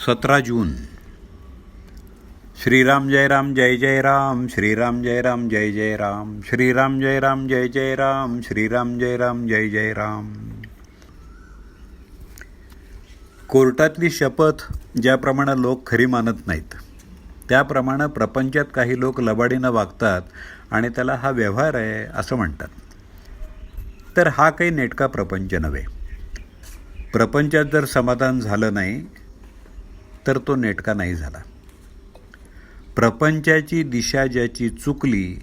17 जून. श्रीराम जय राम जय जय राम, श्रीराम जय राम जय जय राम, श्रीराम जय राम जय जय राम, श्रीराम जय राम जय जय राम. कोर्टातली शपथ ज्याप्रमाणे लोक खरी मानत नाहीत, त्याप्रमाणे प्रपंचात काही लोक लबाडीनं वागतात आणि त्याला हा व्यवहार आहे असं म्हणतात. तर हा काही नेटका प्रपंच नव्हे. प्रपंचात जर समाधान झालं नाही तर तो नेटका नाही झाला. प्रपंचाची दिशा ज्याची चुकली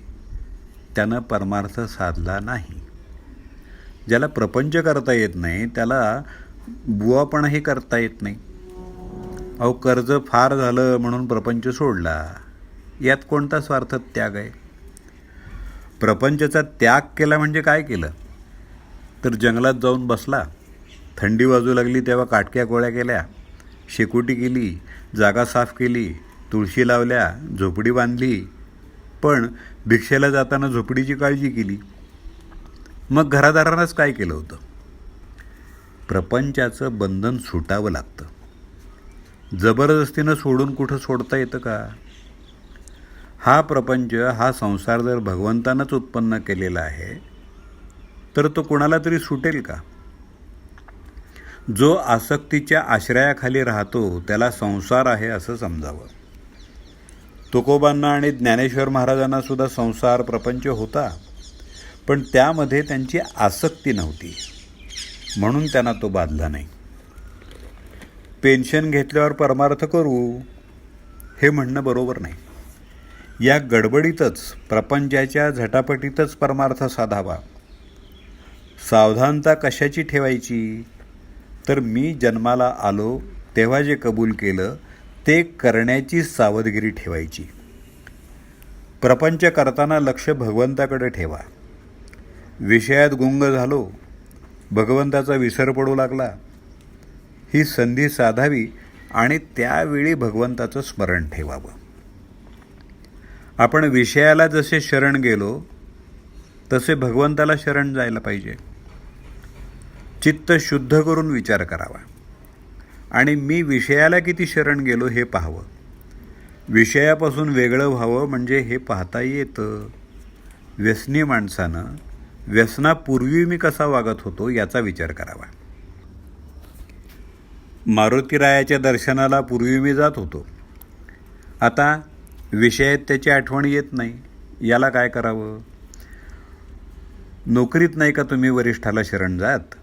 त्यानं परमार्थ साधला नाही. ज्याला प्रपंच करता येत नाही त्याला बुवापणही करता येत नाही. अहो, कर्ज फार झालं म्हणून प्रपंच सोडला, यात कोणता स्वार्थ त्याग आहे? प्रपंचाचा त्याग केला म्हणजे काय केलं? तर जंगलात जाऊन बसला, थंडी वाजू लागली तेव्हा काटक्या गोळ्या केल्या, शेकोटी केली, जागा साफ केली, तुळशी लावल्या, झोपडी बांधली, पण भिक्षेला जाताना झोपडीची काळजी केली. मग घरादारांनाच काय केलं होतं? प्रपंचाचं बंधन सुटावं लागतं. जबरदस्तीनं सोडून कुठं सोडता येतं का? हा प्रपंच, हा संसार जर भगवंतानंच उत्पन्न केलेला आहे तर तो कोणाला तरी सुटेल का? जो आसक्तीच्या आश्रयाखाली राहतो त्याला संसार आहे असं समजावं. तुकोबांना आणि ज्ञानेश्वर महाराजांना सुद्धा संसार प्रपंच होता, पण त्यामध्ये त्यांची आसक्ती नव्हती म्हणून त्यांना तो बाधला नाही. पेन्शन घेतल्यावर परमार्थ करू हे म्हणणं बरोबर नाही. या गडबडीतच, प्रपंचाच्या झटापटीतच परमार्थ साधावा. सावधानता कशाची ठेवायची? तर मी जन्माला आलो तेव्हा जे कबूल केलं ते करण्याची सावधगिरी ठेवायची. प्रपंच करताना लक्ष भगवंताकडे ठेवा. विषयात गुंग झालो, भगवंताचा विसर पडू लागला, ही संधी साधावी आणि त्यावेळी भगवंताचं स्मरण ठेवावं. आपण विषयाला जसे शरण गेलो तसे भगवंताला शरण जायला पाहिजे. चित्त शुद्ध करून विचार करावा आणि मी विषयाला किती शरण गेलो हे पाहावं. विषयापासून वेगळं व्हावं म्हणजे हे पाहता येतं. व्यसनी माणसानं व्यसनापूर्वी मी कसा वागत होतो याचा विचार करावा. मारुतीरायाच्या दर्शनाला पूर्वी मी जात होतो, आता विषयात त्याची आठवण येत नाही. याला काय करावं? नोकरीत नाही का तुम्ही वरिष्ठाला शरण जात?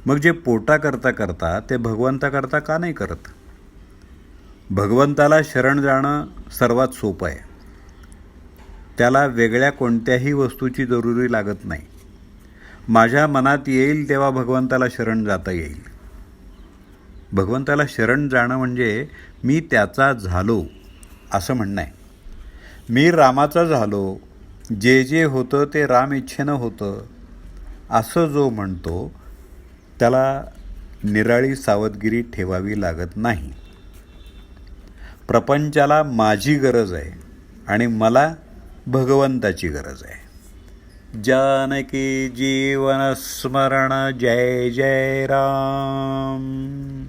मग जे पोटा करता करता ते भगवंता करता का नाही करत? भगवंताला शरण जाणं सर्वात सोपं आहे. त्याला वेगळ्या कोणत्याही वस्तूची जरुरी लागत नाही. माझ्या मनात येईल तेव्हा भगवंताला शरण जाता येईल. भगवंताला शरण जाणं म्हणजे मी त्याचा झालो असं म्हणणं आहे. मी रामाचा झालो, जे जे होतं ते राम इच्छेनं होतं असं जो म्हणतो त्याला निराळी सावधगिरी ठेवावी लागत नाही. प्रपंचाला माझी गरज आहे आणि मला भगवंताची गरज आहे. जानकी जीवन स्मरण जय जय राम.